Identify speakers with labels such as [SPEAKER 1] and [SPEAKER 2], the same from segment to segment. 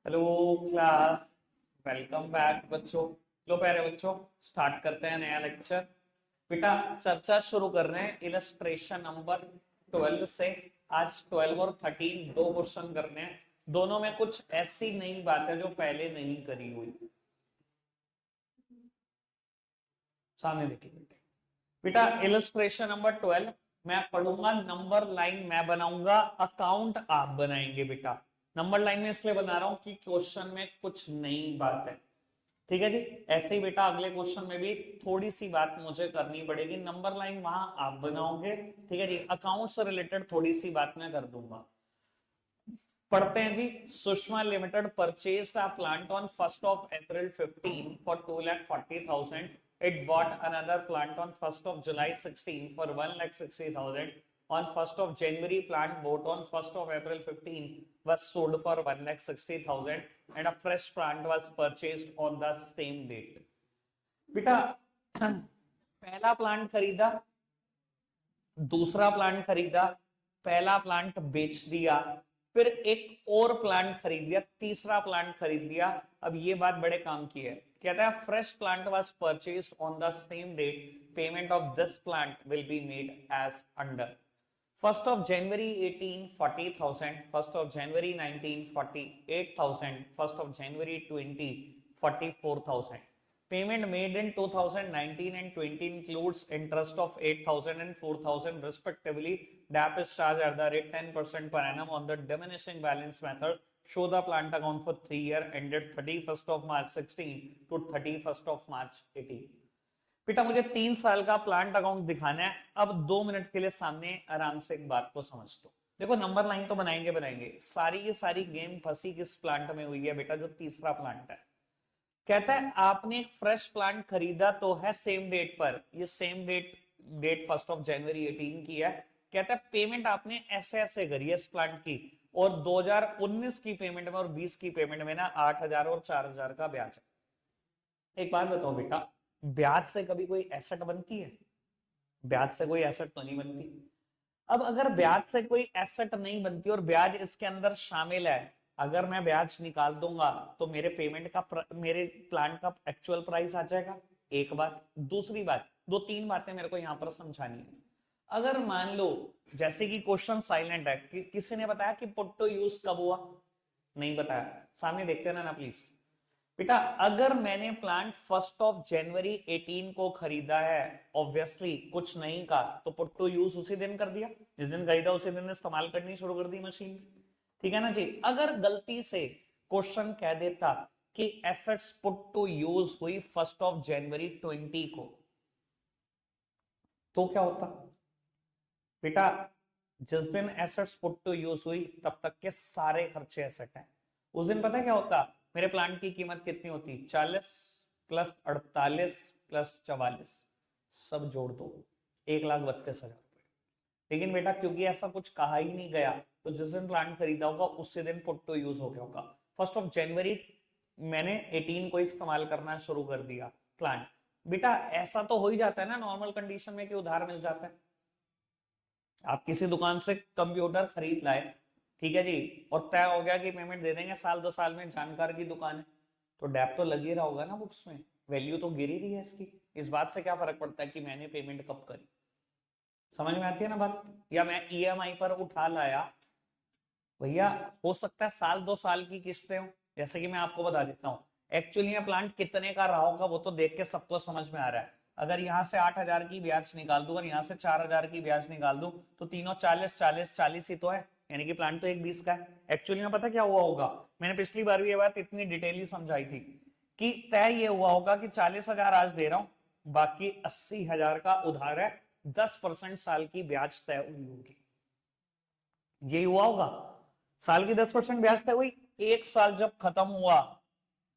[SPEAKER 1] Hello class. Welcome back बच्चों। लो प्यारे बच्चों, स्टार्ट करते हैं नया लेक्चर। बेटा चर्चा शुरू कर रहे हैं इलस्ट्रेशन नंबर 12 से। आज 12 और 13 दो क्वेश्चन करने हैं। दोनों में कुछ ऐसी नई बात है जो पहले नहीं करी हुई। सामने देखिए बेटे। बेटा इलस्ट्रेशन नंबर 12 मैं पढ़ूंगा, नंबर लाइन मैं बनाऊंगा, अकाउंट आप बनाएंगे। बेटा नंबर लाइन में इसलिए बना रहा हूं कि क्वेश्चन में कुछ नई बात है। ठीक है जी। ऐसे ही बेटा अगले क्वेश्चन में भी थोड़ी सी बात मुझे करनी पड़ेगी। नंबर लाइन वहां आप बनाओगे, ठीक है जी। अकाउंट से रिलेटेड थोड़ी सी बात मैं कर दूंगा। पढ़ते हैं जी। Sushma limited purchased a plant on 1st of April 15 for 2,40,000. It bought another plant on 1st of July 16 for 1,60,000. On 1st of January, plant bought on 1st of April 15 was sold for 1,60,000 and a fresh plant was purchased on the same date. बेटा पहला plant खरीदा, दूसरा plant खरीदा, पहला plant बेच दिया, फिर एक और प्लांट खरीद लिया, तीसरा प्लांट खरीद लिया। अब ये बात बड़े काम की है। कहता है fresh plant was purchased on the same date, payment of this plant will be made as under 1st of January 18 40,000, 1st of January 19 48,000, 1st of January 20 44,000. Payment made in 2019 and 20 includes interest of 8,000 and 4,000 respectively. DAP is charged at the rate 10% per annum on the diminishing balance method. Show the plant account for 3 years ended 31st of March 16 to 31st of March 18. बेटा मुझे 3 साल का plant account दिखाना है। अब 2 minute के लिए सामने आराम से एक बात को समझ लो। देखो नंबर लाइन तो बनाएंगे बनाएंगे, सारी की सारी गेम फंसी किस प्लांट में हुई है बेटा, जो तीसरा प्लांट है। कहता है आपने एक फ्रेश प्लांट खरीदा तो है सेम डेट पर, ये same date 1st of January 18 की है। कहता है पेमेंट आपने ऐसे ऐसे करी है इस प्लांट की, और 2019 की पेमेंट में और 20 की पेमेंट में ना 8,000 और 4,000 का ब्याज है। एक बात बताओ बेटा, ब्याज से कभी कोई एसेट बनती है? ब्याज से कोई एसेट तो नहीं बनती। अब अगर ब्याज से कोई एसेट नहीं बनती और ब्याज इसके अंदर शामिल है, अगर मैं ब्याज निकाल दूंगा तो मेरे पेमेंट का मेरे प्लान का एक्चुअल प्राइस आ जाएगा। एक बात। दूसरी बात, दो तीन बातें मेरे को यहां पर समझानी है। अगर मान लो जैसे कि क्वेश्चन साइलेंट है कि किसी ने बताया कि पुट टू यूज कब हुआ, नहीं बताया। सामने देखते हैं ना प्लीज। बेटा अगर मैंने प्लांट 1st of January 18 को खरीदा है, ऑब्वियसली कुछ नहीं का, तो पुट टू यूज उसी दिन कर दिया, जिस दिन खरीदा उसी दिन इस्तेमाल करनी शुरू कर दी मशीन। ठीक है ना जी। अगर गलती से क्वेश्चन कह देता कि एसेट्स पुट टू यूज हुई 1st of January 20 को, तो क्या होता बेटा? जिस दिन एसेट्स पुट टू यूज हुई तब तक के सारे खर्चे एसेट हैं। उस दिन पता है क्या होता? मेरे प्लांट की कीमत कितनी होती? 40 प्लस 48 प्लस 44, सब जोड़ दो 1,32,000 रुपए। लेकिन बेटा क्योंकि ऐसा कुछ कहा ही नहीं गया, तो जिस दिन प्लांट खरीदा होगा उसी दिन पुट टू यूज हो गया होगा। 1st of January मैंने 18 को इस्तेमाल करना शुरू कर दिया प्लांट। बेटा ऐसा तो हो ही जाता है ना नॉर्मल कंडीशन में कि उधार मिल जाता है। आप किसी दुकान से कंप्यूटर खरीद लाए, ठीक है जी, और तय हो गया कि पेमेंट दे देंगे साल 2 साल में, जानकार की दुकान है, तो डैप तो लग ही रहा होगा ना बुक्स में, वैल्यू तो गिर ही रही है इसकी। इस बात से क्या फर्क पड़ता है कि मैंने पेमेंट कब करी? समझ में आती है ना बात? या मैं ईएमआई पर उठा लाया, भैया हो सकता है साल 2 साल की किस्तें हो। जैसे कि मैं आपको बता देता हूँ, एक्चुअली ये प्लांट कितने का रहा होगा वो तो देख के सबको समझ में आ रहा है। अगर यहाँ से 8,000 की ब्याज निकाल दूं और यहाँ से 4,000 की ब्याज निकाल दूं, तो तीनों 40 40 40 ही तो है, यानी कि प्लांट तो एक 20 का है। एक्चुअली में पता क्या हुआ होगा, मैंने पिछली बार भी ये बात इतनी डिटेली समझाई थी कि तय ये हुआ होगा कि 40,000 आज दे रहा हूं, बाकी 80,000 का उधार है, 10% साल की ब्याज तय हुई होगी। यही हुआ होगा। साल की 10% ब्याज तय हुई, एक साल जब खत्म हुआ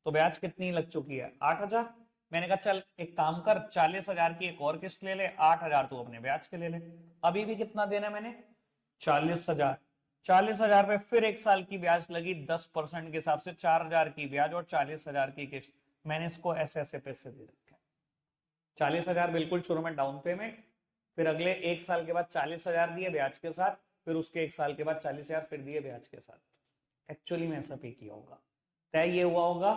[SPEAKER 1] तो ब्याज कितनी लग चुकी है? 8,000। मैंने कहा चल एक काम कर, 40,000 की एक और किस्त ले ले, 8,000 तू अपने ब्याज के ले ले। अभी भी कितना देना मैंने? 40,000। 40,000 पे फिर एक साल की ब्याज लगी 10% के हिसाब से, 4,000 की ब्याज और 40,000 की किस्त। मैंने इसको ऐसे ऐसे पैसे दे रखे। 40,000 बिल्कुल शुरू में डाउन पेमेंट, फिर अगले एक साल के बाद 40,000 दिए ब्याज के साथ, फिर उसके एक साल के बाद 40,000 फिर दिए ब्याज के साथ। एक्चुअली में ऐसा पे किया होगा। तय ये हुआ होगा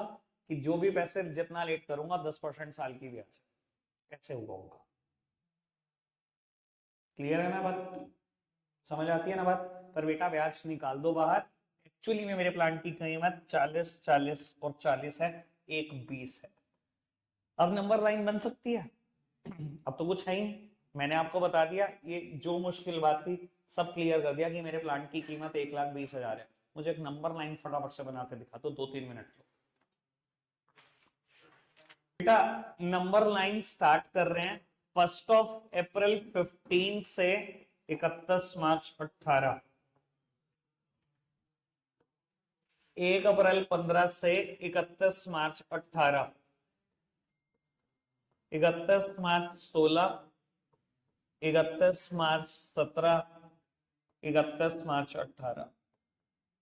[SPEAKER 1] कि जो भी पैसे जितना लेट करूंगा 10% साल की ब्याज ऐसे हुआ होगा। क्लियर है ना बात, समझ आती है ना बात। पर बेटा ब्याज निकाल दो बाहर। एक्चुअली में मेरे प्लांट की कीमत 40 40 और 40 है, एक 20 है। अब नंबर लाइन बन सकती है। अब तो कुछ है ही नहीं, मैंने आपको बता दिया, ये जो मुश्किल बात थी सब क्लियर कर दिया कि मेरे प्लांट की कीमत 1,20,000 है। मुझे एक नंबर लाइन फटाफट से बना के दिखा दो, 2-3 मिनट लो बेटा। नंबर लाइन स्टार्ट कर रहे हैं 1 अप्रैल 15 से 31 मार्च 18, 1 अप्रैल 15 से 31 मार्च 18, 31 मार्च 16, 31 मार्च 17, 31 मार्च 18।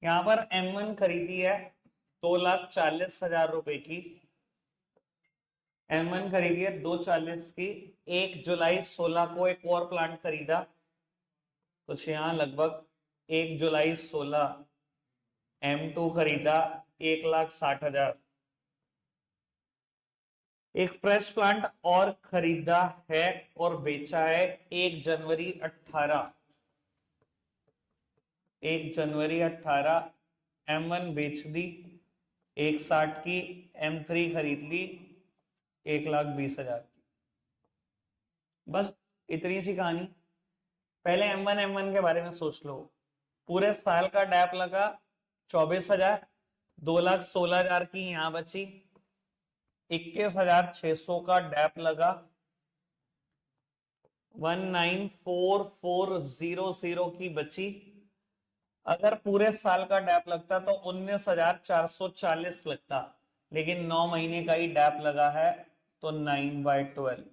[SPEAKER 1] यहां पर M1 खरीदी है 2,40,000 रुपए की। M1 खरीदी है 2,40 की। 1 जुलाई 16 को एक और प्लांट खरीदा, कुछ यहां लगभग 1 जुलाई 16 M2 खरीदा 1,60,000। एक फ्रेश प्लांट और खरीदा है और बेचा है 1 जनवरी 18, 1 जनवरी 18 M1 बेच दी 1,60 की। M3 खरीद ली 1,20,000 की। बस इतनी सी कहानी। पहले M1 के बारे में सोच लो। पूरे साल का डैप लगा 24,000, 2,16,000 की यहां बची, 21,600 का डैप लगा, 19,44,000 की बची। अगर पूरे साल का डैप लगता तो 19,440 लगता, लेकिन 9 महीने का ही डैप लगा है तो 9/12।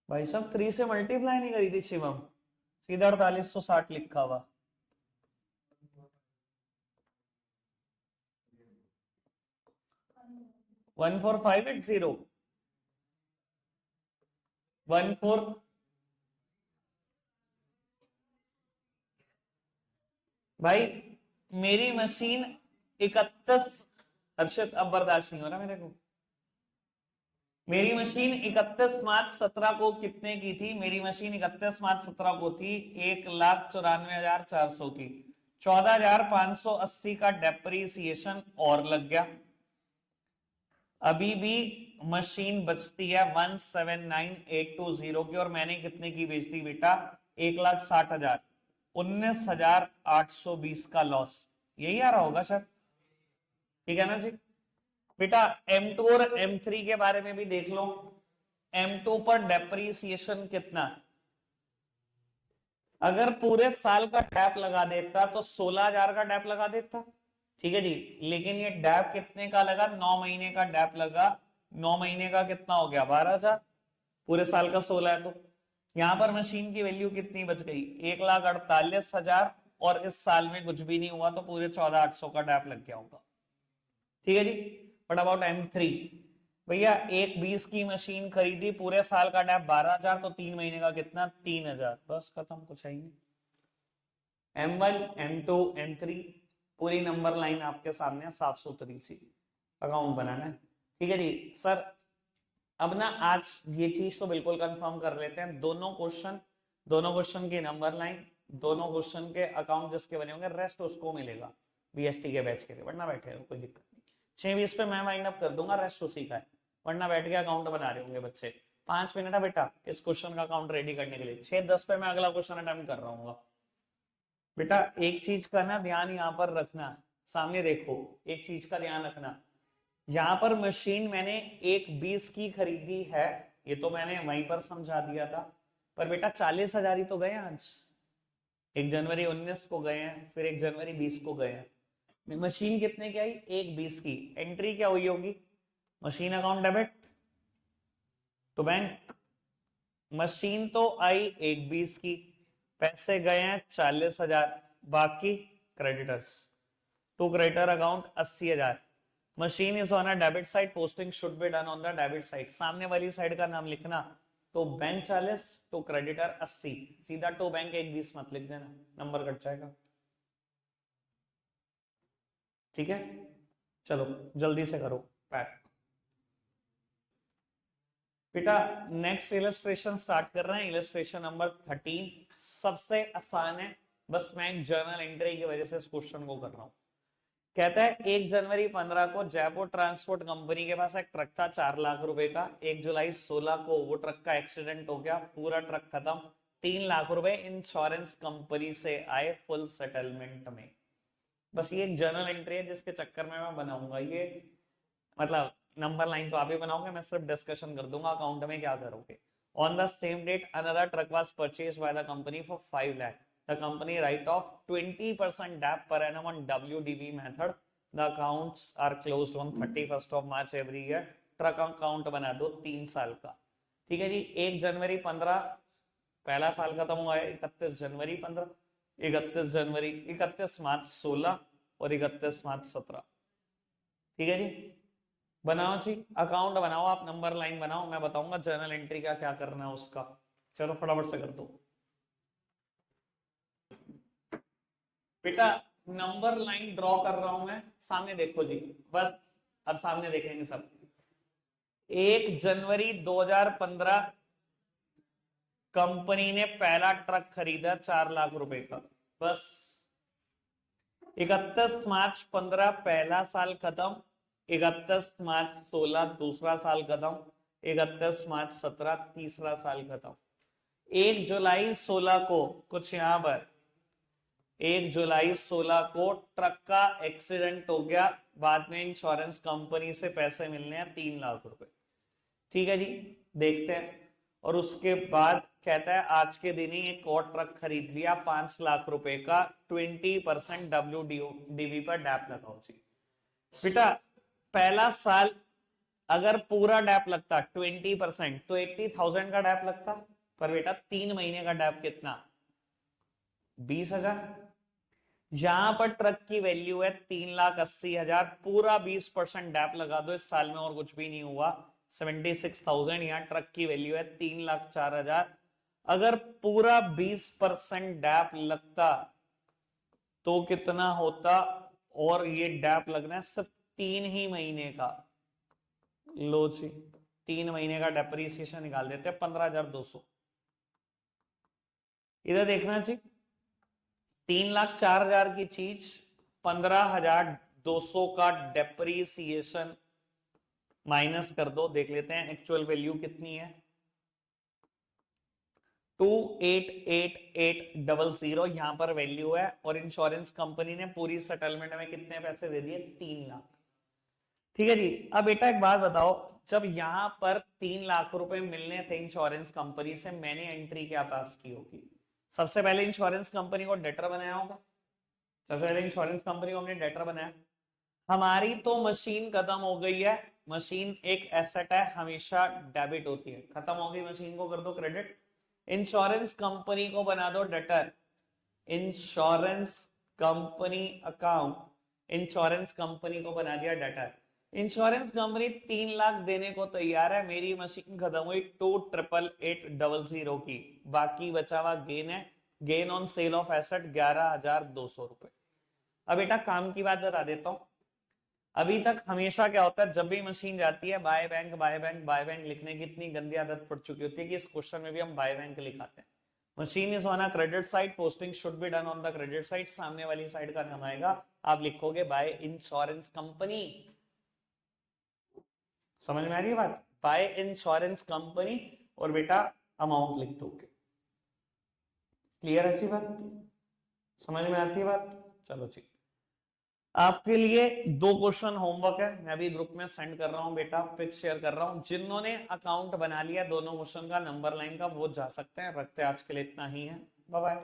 [SPEAKER 1] भाई साहब 3 से मल्टीप्लाई नहीं करी थी शिवम, सीधा 4860 लिखा हुआ। One four five eight zero 14। भाई मेरी मशीन 31, हर्षित अब बर्दाश्त नहीं हो रहा मेरे को। मेरी मशीन 31 मार्च 17 को कितने की थी? मेरी मशीन 31 मार्च 17 को थी 1,94,400 की। 14,580 का डेप्रीसिएशन और लग गया। अभी भी मशीन बचती है 1,79,820 की, और मैंने कितने की बेच दी बेटा? 1,60,000। 19,820 का लॉस, यही आ रहा होगा सर, ठीक है ना जी। बेटा M2 और M3 के बारे में भी देख लो। M2 पर डेप्रीसिएशन कितना? अगर पूरे साल का डैप लगा देता तो 16,000 का डैप लगा देता, ठीक है जी। लेकिन ये डैप कितने का लगा? 9 महीने का डैप लगा। 9 महीने का कितना हो गया? 12,000। पूरे साल का 16 है तो यहां पर मशीन की वैल्यू कितनी बच गई? 1,48,000। और इस साल में कुछ भी नहीं हुआ तो पूरे 14,800 का डैप लग गया होगा, ठीक है जी। बट अबाउट M3, भैया 1,20 की मशीन खरीदी, पूरे साल का डैप 12,000, तो 3 महीने का कितना? 3,000। बस खत्म, कुछ है ही नहीं। M1 M2 M3 पूरी नंबर लाइन आपके सामने साफ सुथरी सी अकाउंट बनाना है, ठीक है जी सर। अब ना आज ये चीज तो बिल्कुल कंफर्म कर लेते हैं, दोनों क्वेश्चन की नंबर लाइन, दोनों क्वेश्चन के अकाउंट जिसके बने होंगे, रेस्ट उसको मिलेगा BST के बैच के लिए, वरना बैठे रहो कोई दिक्कत नहीं। 6:20 पे मैं वाइंड अप कर दूंगा, रेस्ट उसी का है, वरना बैठ के अकाउंट बना रहे होंगे बच्चे। 5 मिनट है बेटा इस क्वेश्चन का अकाउंट रेडी करने के लिए। 6:10 पे मैं अगला क्वेश्चन अटेम्प्ट कर रहा हूँ। बेटा एक चीज का ना ध्यान यहाँ पर रखना, सामने देखो, एक चीज का ध्यान रखना। यहां पर मशीन मैंने 1,20 की खरीदी है, ये तो मैंने वहीं पर समझा दिया था। पर बेटा 40,000 ही तो गए आज। 1 जनवरी 19 को गए हैं, फिर 1 जनवरी 20 को गए हैं। मशीन कितने की आई? 1,20 की। एंट्री क्या हुई होगी? Machine account debit to bank. Machine तो आई 1,20 की, पैसे गए हैं 40,000, बाकी creditors to creditor account 80,000। Machine is on a debit side, posting should be done on the debit side. सामने वाली साइड का नाम लिखना, तो बैंक 40 तो क्रेडिटर 80, सीधा टू बैंक 120 मत लिख देना, नंबर कट जाएगा। ठीक है, चलो जल्दी से करो पैक। बेटा नेक्स्ट इलस्ट्रेशन स्टार्ट कर रहे हैं, इलस्ट्रेशन नंबर 13, सबसे आसान है, बस मैं एक जर्नल एंट्री की वजह से इस क्वेश्चन को कर रहा हूं। कहता है 1 जनवरी 15 को जयपुर ट्रांसपोर्ट कंपनी के पास एक ट्रक था 4 लाख रुपए का। 1 जुलाई 16 को वो ट्रक का एक्सीडेंट हो गया, पूरा ट्रक खत्म, 3 लाख रुपए इंश्योरेंस कंपनी से आए फुल सेटलमेंट में। बस ये एक जर्नल एंट्री है जिसके चक्कर में मैं बनाऊंगा ये, मतलब नंबर लाइन तो आप ही बनाओगे, मैं सिर्फ डिस्कशन कर दूंगा अकाउंट में क्या करोगे। On the same date another truck was purchased by the company for 5 lakh. The company write off 20% DAP per annum on WDV method. The accounts are closed on 31st of March every year. Truck account बना दो 3 साल का। ठीक है जी, 1 जनवरी 15 पहला साल खत्म हुआ है, 31 जनवरी 15, 31 जनवरी 31 मार्च 16 और 31 मार्च 17। ठीक है जी, बनाओ जी, अकाउंट बनाओ, आप नंबर लाइन बनाओ, मैं बताऊंगा जर्नल एंट्री का क्या करना है उसका। चलो फटाफट से कर दो बेटा। नंबर लाइन ड्रॉ कर रहा हूं मैं, सामने देखो जी, बस अब सामने देखेंगे सब। 1 जनवरी 2015 कंपनी ने पहला ट्रक खरीदा 4 लाख रुपए का, बस। 31 मार्च 15 पहला साल खत्म, 31 मार्च 16 दूसरा साल खत्म, 31 मार्च 17 तीसरा साल खत्म। 1 जुलाई 16 को कुछ यहां पर 1 जुलाई 16 को ट्रक का एक्सीडेंट हो गया, बाद में इंश्योरेंस कंपनी से पैसे मिलने हैं 3 लाख रुपए। ठीक है जी, देखते हैं। और उसके बाद कहता है आज के दिन ही एक और ट्रक खरीद लिया 5 लाख रुपए का, 20% WDV पर डैप लगाओ जी। बेटा पहला साल अगर पूरा डैप लगता 20% तो 80,000 का डैप लगता, पर बेटा 3 महीने का डैप कितना, 20,000। यहां पर ट्रक की वैल्यू है 3,80,000, पूरा 20% डैप लगा दो इस साल में और कुछ भी नहीं हुआ, 76,000। यहाँ ट्रक की वैल्यू है 3,04,000। अगर पूरा 20% डैप लगता तो कितना होता, और ये डैप लगना है सिर्फ 3 ही महीने का। लो जी, 3 महीने का डेप्रीसिएशन निकाल देते हैं 15,200। इधर देखना जी, 3,04,000 की चीज 15,200 का डेप्रीसिएशन माइनस कर दो, देख लेते हैं एक्चुअल वैल्यू कितनी है, 288800 यहां पर वैल्यू है। और इंश्योरेंस कंपनी ने पूरी सेटलमेंट में कितने पैसे दे दिए, 3 लाख। ठीक है जी, अब बेटा एक बात बताओ, जब यहां पर 3 लाख रुपए मिलने थे इंश्योरेंस कंपनी से, मैंने एंट्री क्या पास की होगी, सबसे पहले इंश्योरेंस कंपनी को डेटर बनाया होगा, सबसे पहले इंश्योरेंस कंपनी को हमने डेटर बनाया। हमारी तो मशीन खत्म हो गई है, मशीन एक एसेट है, हमेशा डेबिट होती है, खत्म हो गई मशीन को कर दो क्रेडिट। इंश्योरेंस कंपनी को बना दो debtor, insurance company account, insurance company को बना दिया डेटर। इंश्योरेंस कंपनी 3 लाख देने को तैयार है, मेरी मशीन खत्म हुई 2,88,800 की, बाकी बचा हुआ गेन है, gain on sale of asset 11,200 रुपए। अब बेटा काम की बात बता देता हूं, अभी तक हमेशा क्या होता है, जब भी मशीन जाती है by bank by bank by bank लिखने की इतनी गंदी आदत पड़ चुकी होती है कि इस क्वेश्चन में भी हम बाय बैंक लिखाते हैं। Machine is on a credit side, posting should be done on the credit side, सामने वाली साइड का नाम आएगा, आप लिखोगे बाय इंश्योरेंस कंपनी। समझ में आ रही है बात, बाय इंश्योरेंस कंपनी, और बेटा अमाउंट लिख दोगे। क्लियर अच्छी बात, समझ में आती है बात। चलो ठीक, आपके लिए 2 क्वेश्चन होमवर्क है, मैं भी ग्रुप में सेंड कर रहा हूं बेटा, पिक शेयर कर रहा हूं। जिन्होंने अकाउंट बना लिया दोनों क्वेश्चन का नंबर लाइन का वो जा सकते हैं, रखते आज के लिए इतना ही है, बाय बाय।